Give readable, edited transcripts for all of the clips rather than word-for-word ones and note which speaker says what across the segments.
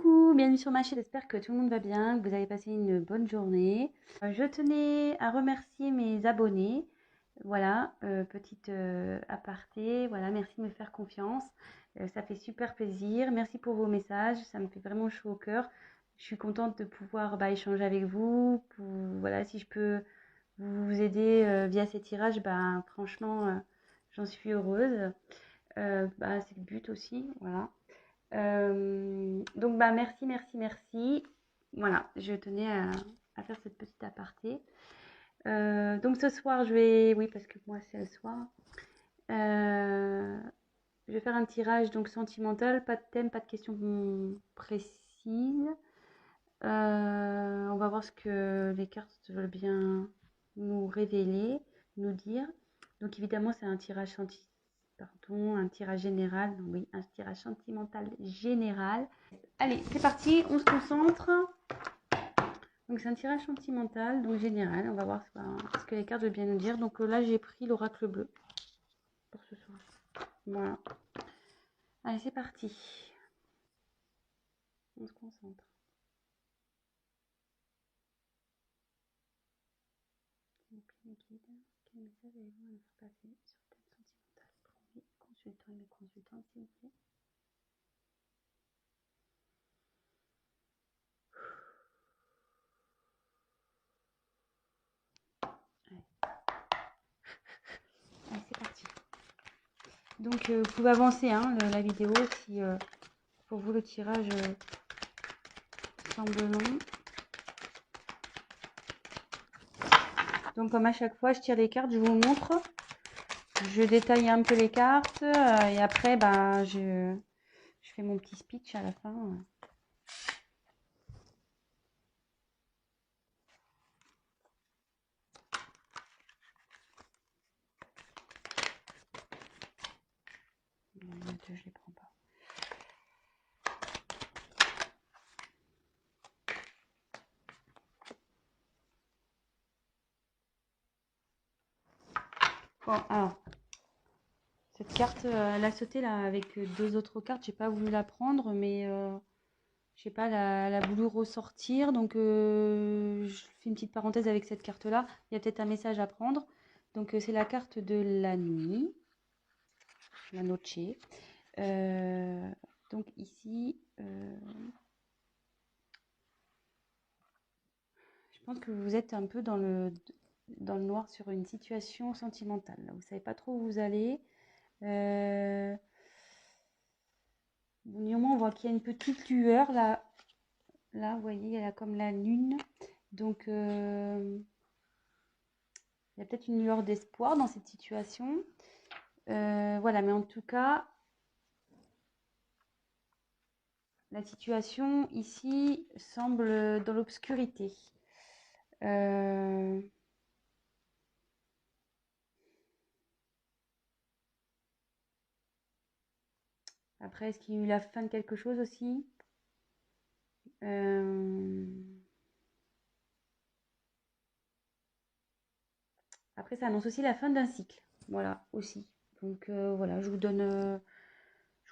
Speaker 1: Coucou, bienvenue sur ma chaîne, j'espère que tout le monde va bien, que vous avez passé une bonne journée. Je tenais à remercier mes abonnés, voilà, petite aparté, voilà, merci de me faire confiance, ça fait super plaisir, merci pour vos messages, ça me fait vraiment chaud au cœur. Je suis contente de pouvoir échanger avec vous, voilà, si je peux vous aider via ces tirages, franchement, j'en suis heureuse. C'est le but aussi, voilà. Donc merci, merci, merci. Voilà, je tenais à faire cette petite aparté. Donc ce soir, oui, parce que moi c'est le soir, euh, je vais faire un tirage donc sentimental, pas de thème, pas de questions précises. On va voir ce que les cartes veulent bien nous révéler, nous dire. Donc évidemment, c'est un tirage un tirage général. Oui, un tirage sentimental général. Allez, c'est parti, on se concentre. Donc c'est un tirage sentimental, donc général. On va voir ce que les cartes veulent bien nous dire. Donc là, j'ai pris l'oracle bleu pour ce soir. Voilà. Allez, c'est parti. On se concentre. Quel message avez-vous à nous faire passer sur le thème sentimental pour mes consultants et mes consultantes, s'il vous plaît? Allez. Allez, c'est parti. Donc vous pouvez avancer la vidéo si pour vous le tirage semble long. Donc comme à chaque fois je tire les cartes, je vous montre, je détaille un peu les cartes et après je fais mon petit speech à la fin. Je les prends pas. Bon, alors cette carte, elle a sauté là avec deux autres cartes. J'ai pas voulu la prendre, mais je sais pas, elle a voulu ressortir. Donc je fais une petite parenthèse avec cette carte là. Il y a peut-être un message à prendre. Donc c'est la carte de la nuit, la noche. Donc ici, je pense que vous êtes un peu dans le noir sur une situation sentimentale. Vous ne savez pas trop où vous allez. Néanmoins, on voit qu'il y a une petite lueur là. Là, vous voyez, elle a comme la lune. Donc, il y a peut-être une lueur d'espoir dans cette situation. Voilà, mais en tout cas, la situation ici semble dans l'obscurité. Après, est-ce qu'il y a eu la fin de quelque chose aussi? Après, ça annonce aussi la fin d'un cycle. Voilà, aussi. Donc, voilà, je vous donne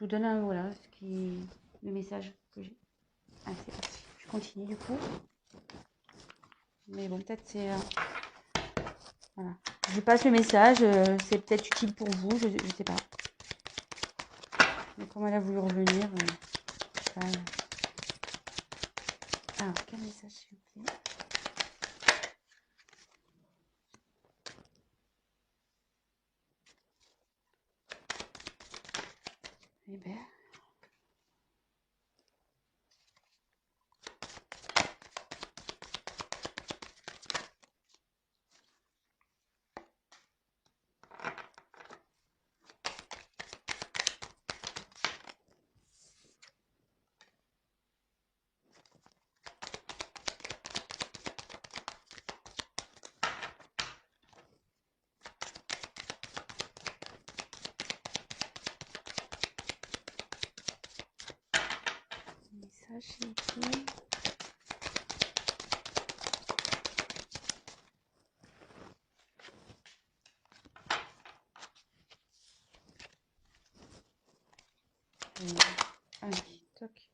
Speaker 1: voilà, le message que j'ai. Allez, c'est parti. Je continue du coup. Mais bon, peut-être c'est... voilà. Je passe le message. C'est peut-être utile pour vous. Je sais pas. Mais comme elle a voulu revenir... Alors, quel message, s'il vous plaît? Eh bien... message, s'il vous plaît. Allez, toc.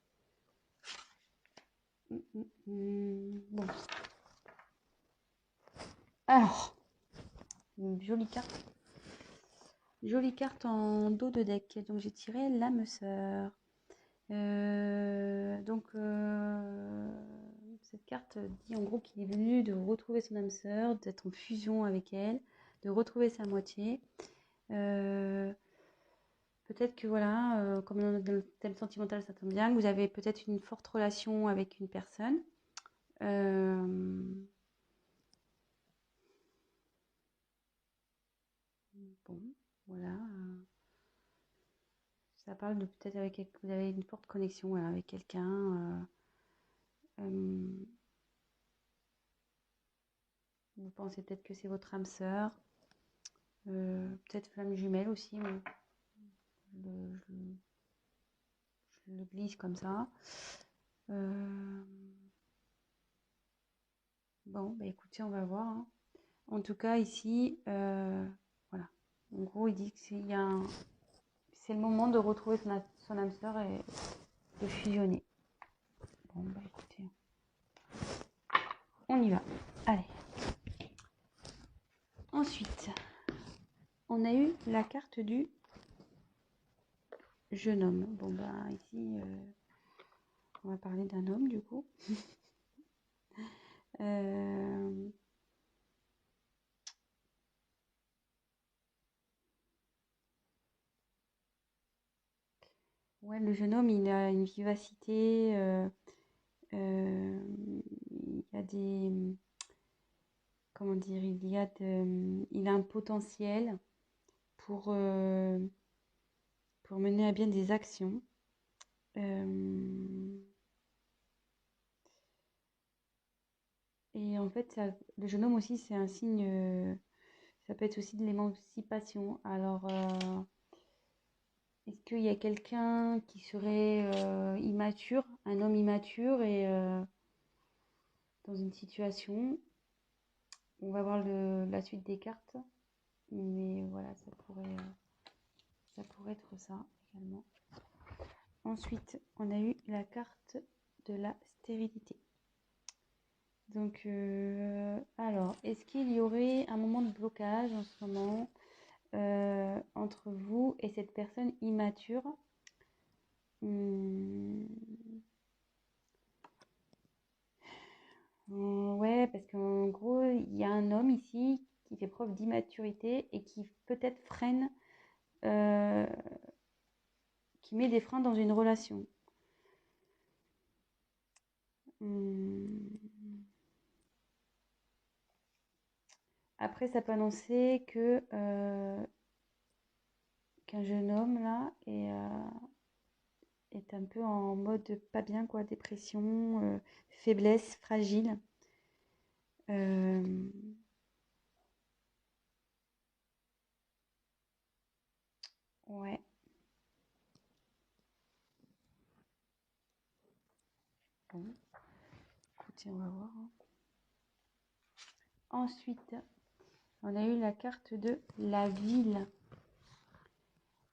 Speaker 1: Bon. Alors, une jolie carte. Jolie carte en dos de deck. Donc j'ai tiré l'âme sœur. Cette carte dit en gros qu'il est venu de retrouver son âme sœur, d'être en fusion avec elle, de retrouver sa moitié. Peut-être que voilà, comme dans le thème sentimental, ça tombe bien, que vous avez peut-être une forte relation avec une personne. Bon, voilà. Ça parle de peut-être avec vous avez une forte connexion voilà, avec quelqu'un. Vous pensez peut-être que c'est votre âme sœur. Peut-être flamme jumelle aussi. Je le glisse comme ça. Bon, bah écoutez, on va voir. Hein. En tout cas, ici, voilà. En gros, il dit que c'est le moment de retrouver son âme sœur et de fusionner. Bon, bah écoutez, on y va. Allez. Ensuite, on a eu la carte du jeune homme. Bon, bah ici, on va parler d'un homme du coup. Ouais, le jeune homme, il a une vivacité, il y a des, comment dire, il a un potentiel pour mener à bien des actions. Et en fait, le jeune homme aussi, c'est un signe, ça peut être aussi de l'émancipation. Alors, est-ce qu'il y a quelqu'un qui serait immature, un homme immature et dans une situation, on va voir la suite des cartes, mais voilà, ça pourrait être ça également. Ensuite, on a eu la carte de la stérilité. Donc, alors, est-ce qu'il y aurait un moment de blocage en ce moment entre vous et cette personne immature? Ouais, parce qu'en gros, il y a un homme ici qui fait preuve d'immaturité et qui peut-être freine, qui met des freins dans une relation. Après, ça peut annoncer que qu'un jeune homme là est un peu en mode pas bien, quoi, dépression, faiblesse, fragile. Ouais. Bon. Écoutez, on va voir. Hein. Ensuite, on a eu la carte de la ville.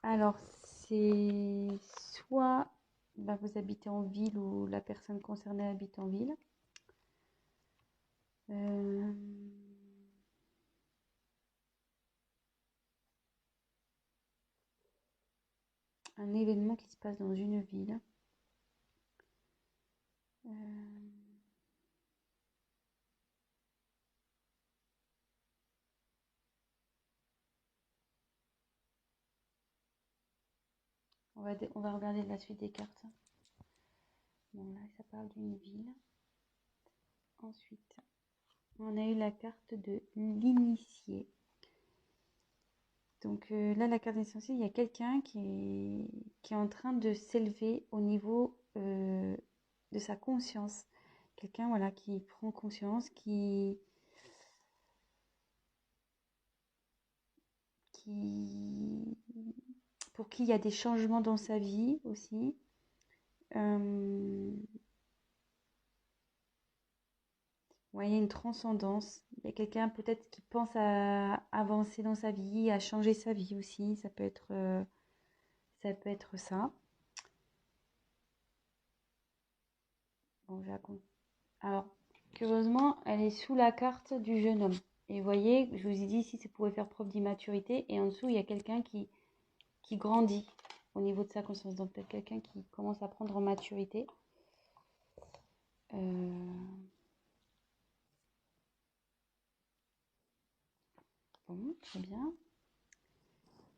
Speaker 1: Alors, c'est soit bah, vous habitez en ville ou la personne concernée habite en ville. Un événement qui se passe dans une ville. On va regarder la suite des cartes. Bon, là, ça parle d'une ville. Ensuite, on a eu la carte de l'initié. Donc là, la carte essentielle, il y a quelqu'un qui est en train de s'élever au niveau de sa conscience. Quelqu'un voilà, qui prend conscience, pour qui il y a des changements dans sa vie aussi. Ouais, il y a une transcendance. Il y a quelqu'un peut-être qui pense à avancer dans sa vie, à changer sa vie aussi. Ça peut être ça. Bon, Alors, curieusement, elle est sous la carte du jeune homme. Et vous voyez, je vous ai dit ici, ça pouvait faire preuve d'immaturité. Et en dessous, il y a quelqu'un qui grandit au niveau de sa conscience. Donc, peut-être quelqu'un qui commence à prendre en maturité. Bon, très bien.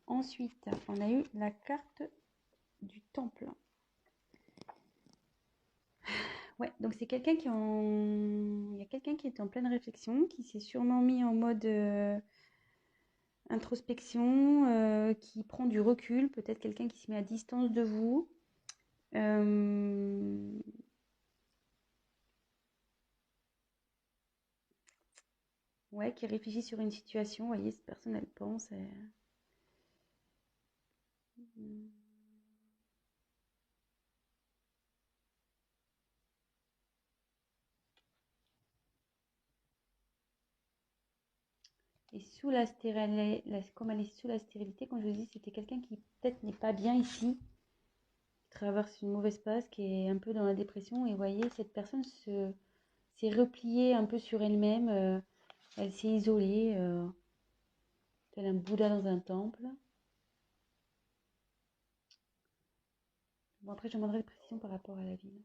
Speaker 1: Ensuite, on a eu la carte du temple. Ouais, donc c'est quelqu'un il y a quelqu'un qui est en pleine réflexion, qui s'est sûrement mis en mode introspection, qui prend du recul, peut-être quelqu'un qui se met à distance de vous. Ouais, qui réfléchit sur une situation. Vous voyez, cette personne, elle pense. Et sous la stérilité, comme elle est sous la stérilité, comme je vous dis, c'était quelqu'un qui peut-être n'est pas bien ici, qui traverse une mauvaise passe, qui est un peu dans la dépression. Et vous voyez, cette personne s'est repliée un peu sur elle-même. Elle s'est isolée, tel un Bouddha dans un temple. Bon, après, je demanderai des précisions par rapport à la ville.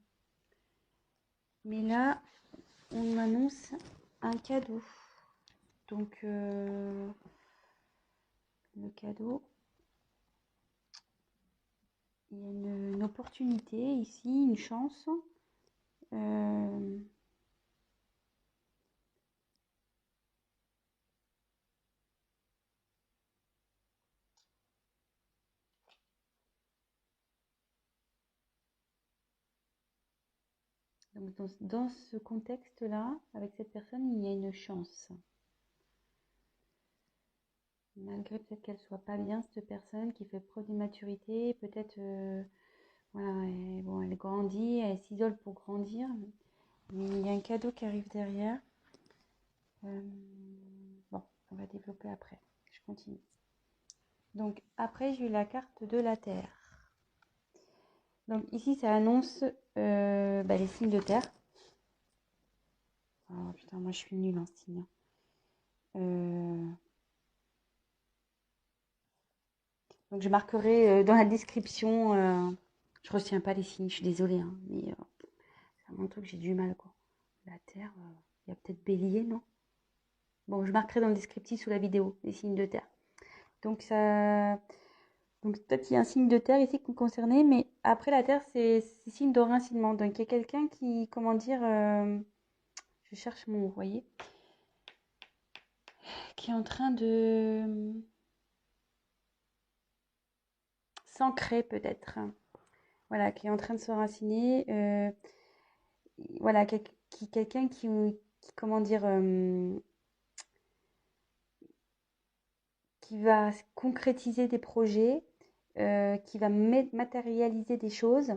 Speaker 1: Mais là, on m'annonce un cadeau. Donc, le cadeau, il y a une opportunité ici, une chance. Donc, dans ce contexte-là, avec cette personne, il y a une chance. Malgré peut-être qu'elle soit pas bien, cette personne qui fait preuve d'immaturité, peut-être, voilà, elle grandit, elle s'isole pour grandir. Mais il y a un cadeau qui arrive derrière. Bon, on va développer après. Je continue. Donc après, j'ai eu la carte de la Terre. Donc ici, ça annonce les signes de terre. Oh putain, moi je suis nulle en signe. Donc je marquerai dans la description. Je retiens pas les signes, je suis désolée, hein, mais c'est un truc que j'ai du mal quoi. La Terre, il y a peut-être Bélier, non? Bon, je marquerai dans le descriptif sous la vidéo les signes de terre. Donc ça, donc peut-être qu'il y a un signe de terre ici concerné, mais après la terre c'est signe d'enracinement. Donc il y a quelqu'un qui, comment dire, je cherche mon mot, vous voyez, qui est en train de s'ancrer peut-être. Voilà, qui est en train de s'enraciner. Voilà, quelqu'un qui, comment dire, qui va concrétiser des projets, qui va matérialiser des choses.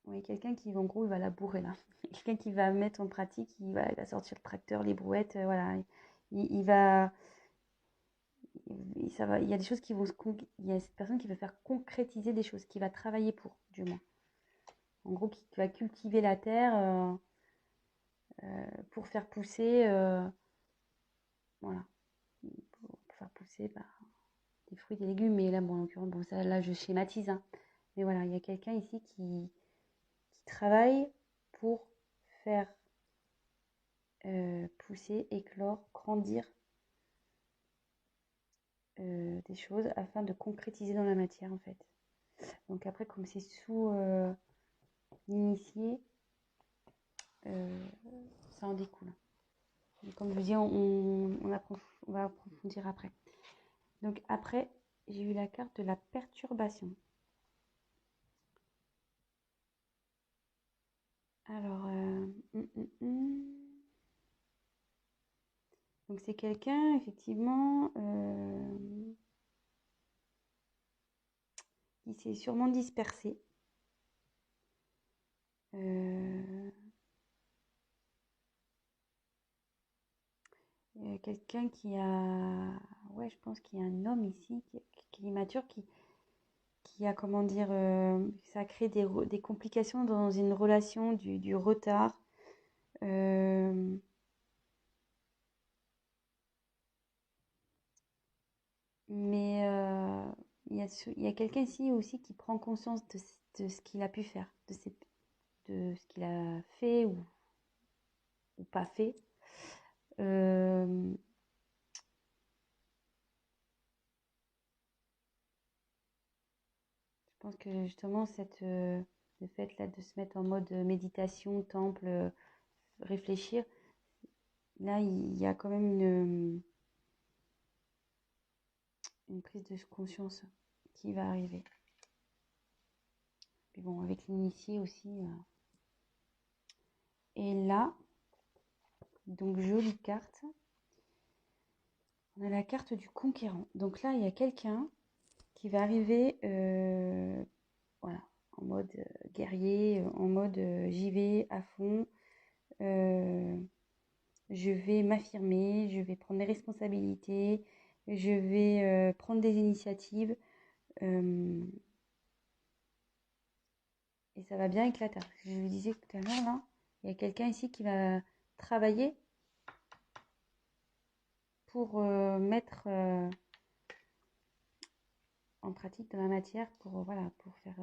Speaker 1: Oui, quelqu'un qui, en gros, il va labourer là. Quelqu'un qui va mettre en pratique, il va sortir le tracteur, les brouettes, voilà. Il va, ça va, il y a des choses qui vont il y a cette personne qui va faire concrétiser des choses, qui va travailler pour, du moins. En gros, qui va cultiver la terre pour faire pousser, voilà, pour faire pousser des fruits, des légumes. Mais là, bon, en l'occurrence, bon, ça, là, je schématise, hein. Mais voilà, il y a quelqu'un ici qui travaille pour faire pousser, éclore, grandir des choses afin de concrétiser dans la matière en fait. Donc après, comme c'est sous l'initié, ça en découle. Et comme je vous dis, on va approfondir après. Donc après, j'ai eu la carte de la perturbation. Alors, donc c'est quelqu'un effectivement qui s'est sûrement dispersé. Quelqu'un qui a ouais, je pense qu'il y a un homme ici qui est immature, qui a, comment dire, ça crée des complications dans une relation, du retard. Euh, mais il y a quelqu'un ici aussi qui prend conscience de ce qu'il a pu faire, de ce qu'il a fait ou pas fait. Euh, je pense que justement, le fait là de se mettre en mode méditation, temple, réfléchir, là, il y a quand même une prise de conscience qui va arriver. Puis bon, avec l'initié aussi. Et là, donc jolie carte. On a la carte du conquérant. Donc là, il y a quelqu'un qui va arriver voilà, en mode guerrier, en mode j'y vais à fond, je vais m'affirmer, je vais prendre mes responsabilités, je vais prendre des initiatives et ça va bien éclater. Je vous disais tout à l'heure, là, il y a quelqu'un ici qui va travailler pour mettre en pratique de la matière pour, voilà, pour faire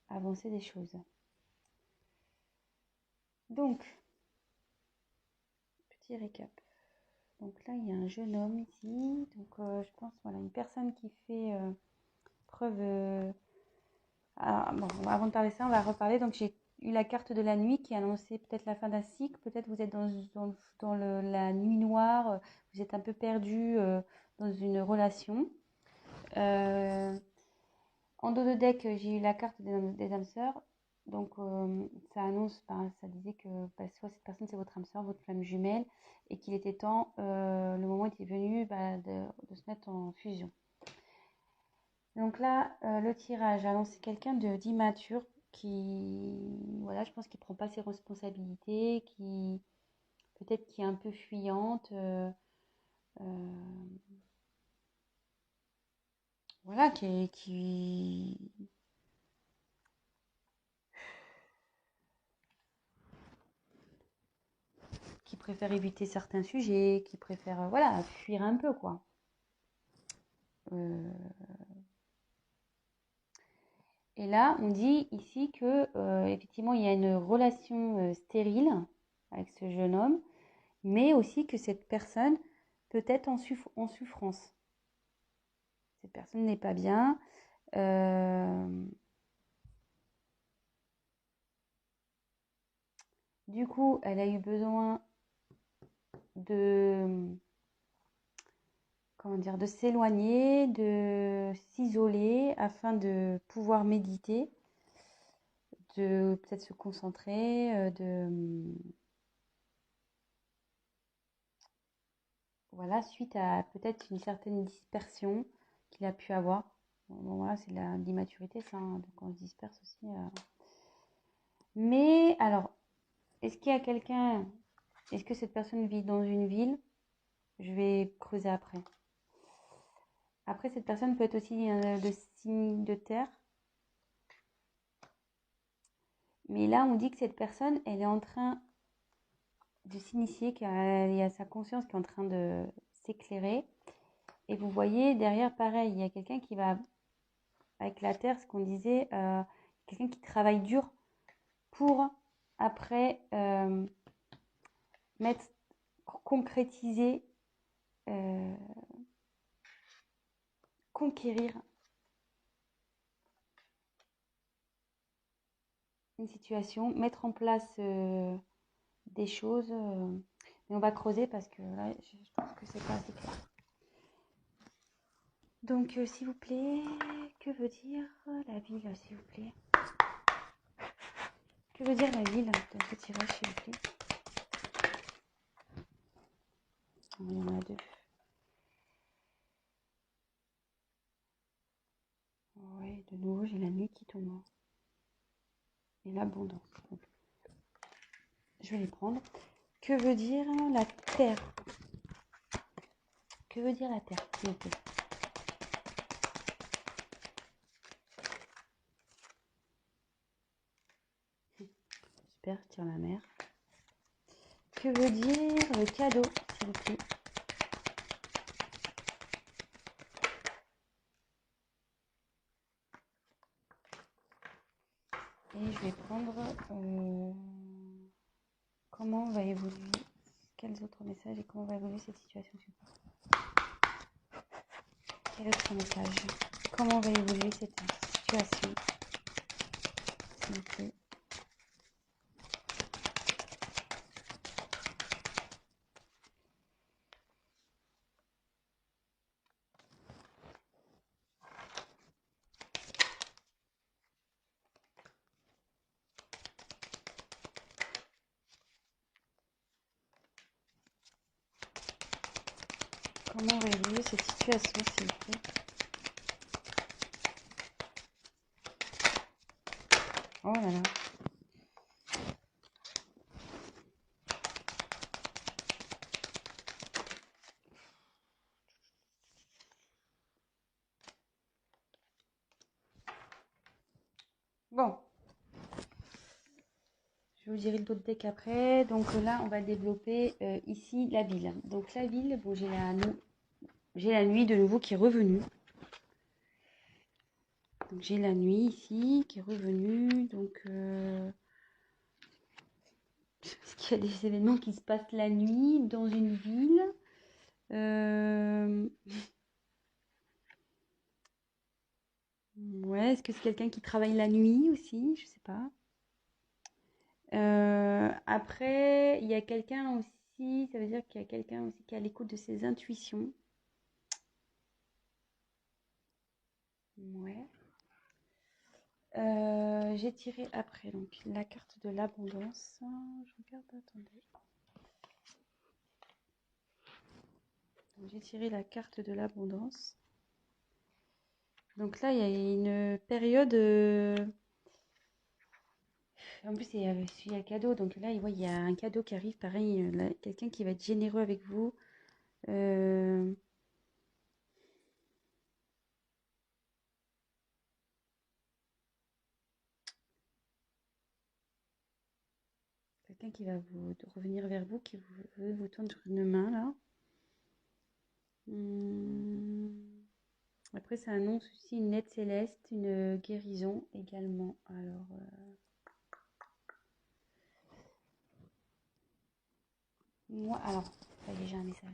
Speaker 1: avancer des choses. Donc, petit récap. Donc là, il y a un jeune homme ici. Donc, je pense, voilà, une personne qui fait preuve... bon, avant de parler de ça, on va reparler. Donc, j'ai eu la carte de la nuit qui annonçait peut-être la fin d'un cycle. Peut-être vous êtes dans la nuit noire. Vous êtes un peu perdu dans une relation. En dos de deck, j'ai eu la carte des âmes sœurs. Donc, ça annonce, ça disait que soit cette personne c'est votre âme sœur, votre flamme jumelle, et qu'il était temps, le moment était venu de se mettre en fusion. Donc là, le tirage annonce quelqu'un d'immature voilà, je pense qu'il prend pas ses responsabilités, peut-être qui est un peu fuyante, voilà, qui préfère éviter certains sujets, qui préfère voilà, fuir un peu, quoi. Euh, et là, on dit ici que effectivement, il y a une relation stérile avec ce jeune homme, mais aussi que cette personne peut être en souffrance. Cette personne n'est pas bien. Du coup, elle a eu besoin de, comment dire, de s'éloigner, de s'isoler afin de pouvoir méditer, de peut-être se concentrer, voilà, suite à peut-être une certaine dispersion qu'il a pu avoir. Bon, voilà, c'est de l'immaturité, ça, hein, donc on se disperse aussi. Mais alors, est-ce qu'il y a quelqu'un, est-ce que cette personne vit dans une ville? Je vais creuser après. Après, cette personne peut être aussi de signe de terre. Mais là, on dit que cette personne, elle est en train de s'initier, qu'il y a sa conscience qui est en train de s'éclairer. Et vous voyez, derrière, pareil, il y a quelqu'un qui va, avec la terre, ce qu'on disait, quelqu'un qui travaille dur pour, après, concrétiser, conquérir une situation, mettre en place des choses. Mais on va creuser parce que là, je trouve que c'est pas assez clair. Donc, s'il vous plaît, que veut dire la ville, s'il vous plaît? Que veut dire la ville dans ce tirage, s'il vous plaît? Oh, il y en a deux. Ouais, de nouveau, j'ai la nuit qui tombe. Et l'abondance. Je vais les prendre. Que veut dire la terre? Que veut dire la Terre, s'il vous plaît? Super, je tire la mer. Que veut dire le cadeau, s'il vous plaît? Et je vais prendre comment va évoluer, quels autres messages et comment va évoluer cette situation. Quel autre message? Comment va évoluer cette situation, s'il vous plaît? Comment va évoluer cette situation, s'il vous plaît? Oh là là. Bon, je vous dirai le dos de deck après. Donc là, on va développer ici la ville. Donc la ville, bon, j'ai la nuit de nouveau qui est revenue. Donc j'ai la nuit ici qui est revenue. Donc est-ce qu'il y a des événements qui se passent la nuit dans une ville? Ouais, est-ce que c'est quelqu'un qui travaille la nuit aussi? Je sais pas. Après, il y a quelqu'un aussi, ça veut dire qu'il y a quelqu'un aussi qui est à l'écoute de ses intuitions. Ouais. J'ai tiré après donc la carte de l'abondance. Je regarde, attendez. J'ai tiré la carte de l'abondance. Donc là, il y a une période. En plus, il y a le cadeau. Donc là, il y a un cadeau qui arrive. Pareil, quelqu'un qui va être généreux avec vous. Quelqu'un qui va vous revenir vers vous, qui veut vous tendre une main là. Après, ça annonce aussi une aide céleste, une guérison également. Alors, moi, alors, ça y est, j'ai un message.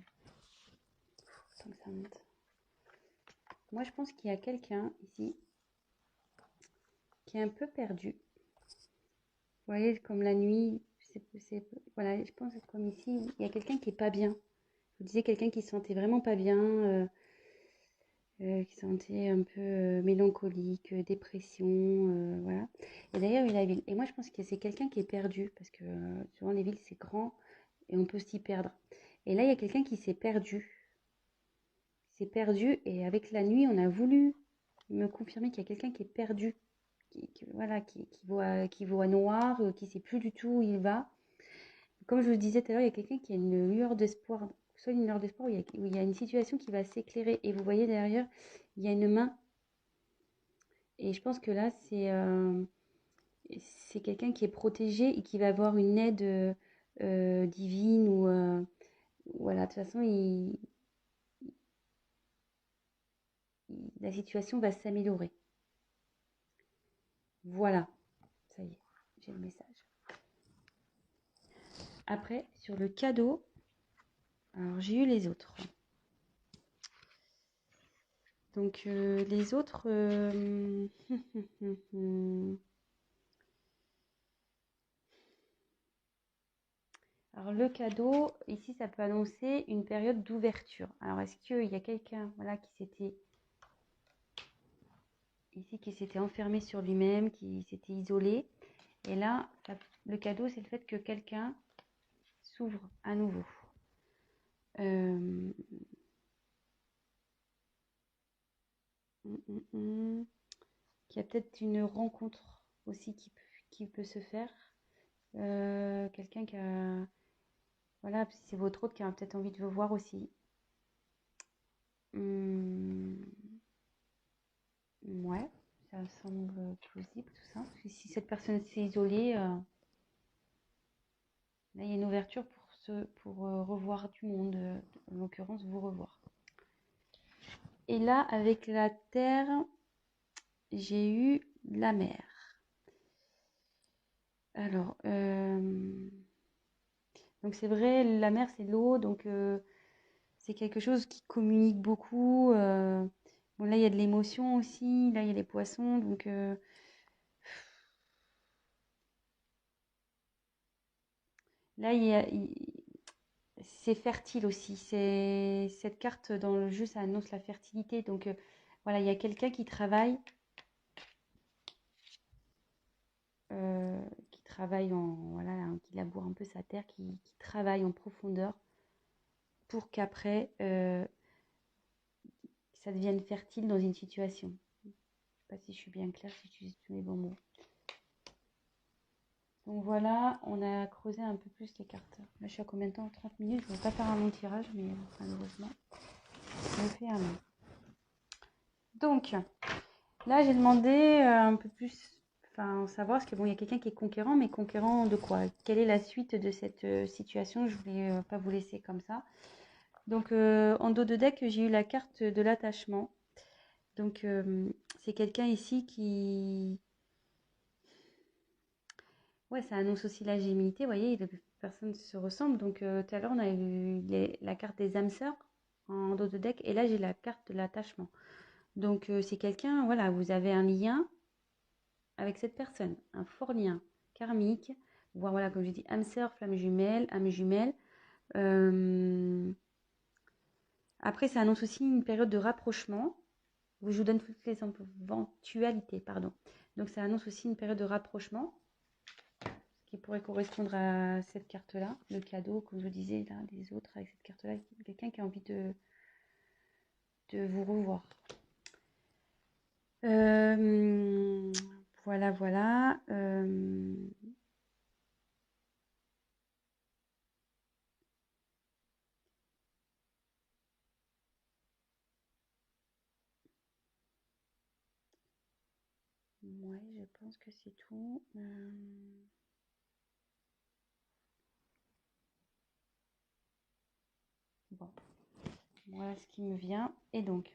Speaker 1: Tant que ça monte. Moi, je pense qu'il y a quelqu'un ici qui est un peu perdu. Vous voyez, comme la nuit, voilà, je pense que comme ici, il y a quelqu'un qui est pas bien. Je vous disais quelqu'un qui se sentait vraiment pas bien, qui se sentait un peu mélancolique, dépression, voilà. Et d'ailleurs, il y a la ville. Et moi, je pense que c'est quelqu'un qui est perdu, parce que souvent les villes, c'est grand et on peut s'y perdre. Et là, il y a quelqu'un qui s'est perdu. Il s'est perdu et avec la nuit, on a voulu me confirmer qu'il y a quelqu'un qui est perdu, voilà, qui voit noir, qui ne sait plus du tout où il va. Comme je vous le disais tout à l'heure, il y a quelqu'un qui a une lueur d'espoir, soit une lueur d'espoir où il y a une situation qui va s'éclairer. Et vous voyez derrière, il y a une main. Et je pense que là, c'est quelqu'un qui est protégé et qui va avoir une aide divine ou voilà. De toute façon, la situation va s'améliorer. Voilà, ça y est, j'ai le message. Après, sur le cadeau, alors j'ai eu les autres. Donc les autres, alors le cadeau, ici, ça peut annoncer une période d'ouverture. Alors est-ce qu'il y a quelqu'un, voilà, qui s'était enfermé sur lui-même, qui s'était isolé? Et là, le cadeau, c'est le fait que quelqu'un s'ouvre à nouveau. Qu'il y a peut-être une rencontre aussi qui peut se faire. Quelqu'un qui a... Voilà, c'est votre autre qui a peut-être envie de vous voir aussi. Ouais, ça semble plausible tout ça. Parce que si cette personne s'est isolée, là il y a une ouverture pour revoir du monde, en l'occurrence vous revoir. Et là, avec la terre, j'ai eu la mer. Alors, donc c'est vrai, la mer c'est l'eau, donc c'est quelque chose qui communique beaucoup. Bon, là il y a de l'émotion aussi, là il y a les poissons, donc là c'est fertile aussi. Cette carte dans le jeu, ça annonce la fertilité. Donc voilà, il y a quelqu'un qui travaille voilà, hein, qui laboure un peu sa terre, qui travaille en profondeur pour qu'après ça devienne fertile dans une situation. Je ne sais pas si je suis bien claire, si j'utilise tous les bons mots. Donc voilà, on a creusé un peu plus les cartes. Là, je suis à combien de temps? 30 minutes. Je ne vais pas faire un long tirage, mais malheureusement, je le fais un long. Donc, là, j'ai demandé un peu plus, enfin, savoir, parce que bon, il y a quelqu'un qui est conquérant, mais conquérant de quoi? Quelle est la suite de cette situation? Je voulais pas vous laisser comme ça. Donc, en dos de deck, j'ai eu la carte de l'attachement. Donc, c'est quelqu'un ici qui... Ouais, ça annonce aussi la gémilité. Vous voyez, les personnes se ressemblent. Donc, tout à l'heure, on a eu la carte des âmes sœurs en dos de deck. Et là, j'ai la carte de l'attachement. Donc, c'est quelqu'un, voilà, vous avez un lien avec cette personne, un fort lien karmique, voire voilà, comme je dis, âme sœur, flamme jumelle, âme jumelle. Après, ça annonce aussi une période de rapprochement. Je vous donne toutes les éventualités, pardon. Donc, ça annonce aussi une période de rapprochement, ce qui pourrait correspondre à cette carte-là, le cadeau, comme je vous disais, là, les autres avec cette carte-là, quelqu'un qui a envie de vous revoir. Voilà, voilà. Ouais, je pense que c'est tout. Bon, voilà ce qui me vient. Et donc,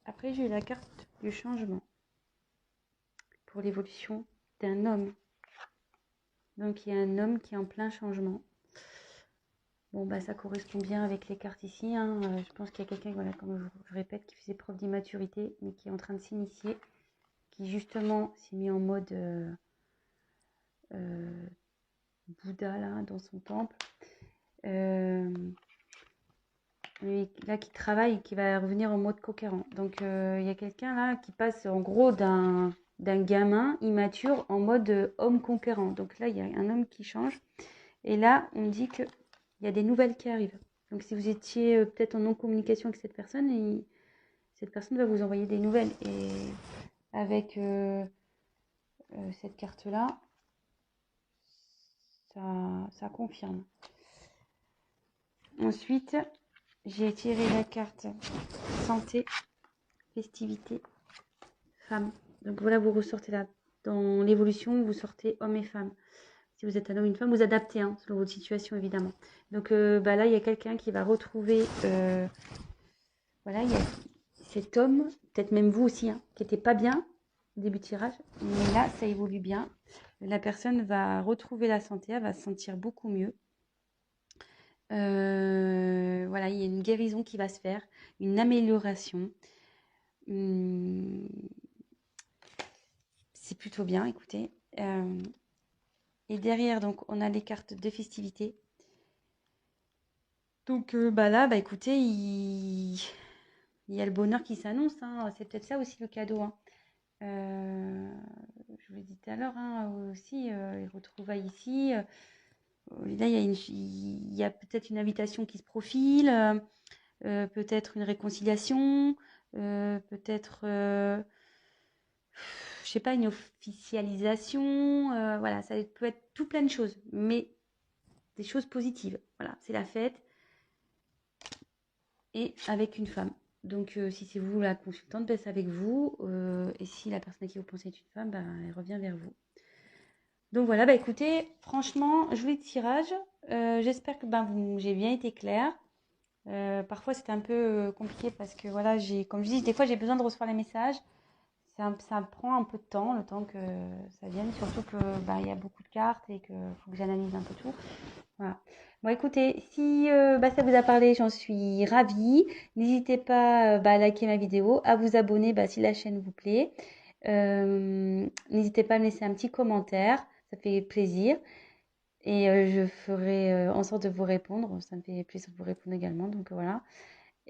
Speaker 1: après, j'ai eu la carte du changement pour l'évolution d'un homme. Donc, il y a un homme qui est en plein changement. Bon, bah, ça correspond bien avec les cartes ici, hein. Je pense qu'il y a quelqu'un, voilà, comme je répète, qui faisait preuve d'immaturité, mais qui est en train de s'initier, qui justement s'est mis en mode Bouddha, là, dans son temple. Mais là, qui travaille et qui va revenir en mode conquérant. Donc, il y a quelqu'un là qui passe en gros d'un gamin immature en mode homme conquérant. Donc là, il y a un homme qui change. Et là, on me dit qu'il y a des nouvelles qui arrivent. Donc, si vous étiez peut-être en non-communication avec cette personne, cette personne va vous envoyer des nouvelles. Et avec cette carte-là, ça confirme. Ensuite, j'ai tiré la carte santé, festivité, femme. Donc voilà, vous ressortez là. Dans l'évolution, vous sortez homme et femme. Si vous êtes un homme ou une femme, vous adaptez hein, selon votre situation évidemment. Donc bah là, il y a quelqu'un qui va retrouver... voilà, il y a cet homme, peut-être même vous aussi, hein, qui n'était pas bien au début de tirage. Mais là, ça évolue bien. La personne va retrouver la santé, elle va se sentir beaucoup mieux. Voilà, il y a une guérison qui va se faire, une amélioration. C'est plutôt bien, écoutez. Et derrière, donc, on a les cartes de festivité. Donc, bah là, bah écoutez, il y a le bonheur qui s'annonce. Hein. C'est peut-être ça aussi le cadeau. Hein. Je vous l'ai dit tout à l'heure hein, aussi, les retrouvailles ici. Là, il y a peut-être une invitation qui se profile, peut-être une réconciliation, peut-être, je sais pas, une officialisation. Voilà, ça peut être tout plein de choses, mais des choses positives. Voilà, c'est la fête et avec une femme. Donc, si c'est vous la consultante, ben, c'est avec vous. Et si la personne à qui vous pensez est une femme, ben, elle revient vers vous. Donc voilà, bah écoutez, franchement, joli tirage. J'espère que ben, j'ai bien été claire. Parfois, c'était un peu compliqué parce que voilà, comme je dis, des fois, j'ai besoin de recevoir les messages. Ça prend un peu de temps, le temps que ça vienne, surtout que bah, il y a beaucoup de cartes et qu'il faut que j'analyse un peu tout. Voilà. Bon, écoutez, si bah, ça vous a parlé, j'en suis ravie. N'hésitez pas bah, à liker ma vidéo, à vous abonner bah, si la chaîne vous plaît. N'hésitez pas à me laisser un petit commentaire, ça fait plaisir. Et je ferai en sorte de vous répondre. Ça me fait plaisir de vous répondre également. Donc voilà.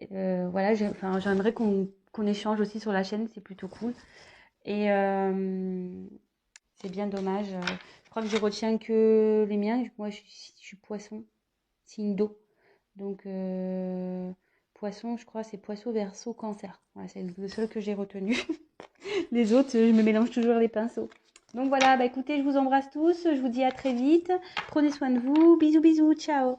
Speaker 1: Voilà, enfin, j'aimerais qu'on échange aussi sur la chaîne, c'est plutôt cool. Et c'est bien dommage. Je crois que je retiens que les miens. Moi, je suis poisson, signe d'eau. Donc, poisson, je crois, c'est poisson, verseau, cancer. Voilà, c'est le seul que j'ai retenu. Les autres, je me mélange toujours les pinceaux. Donc voilà, bah écoutez, je vous embrasse tous. Je vous dis à très vite. Prenez soin de vous. Bisous, bisous. Ciao.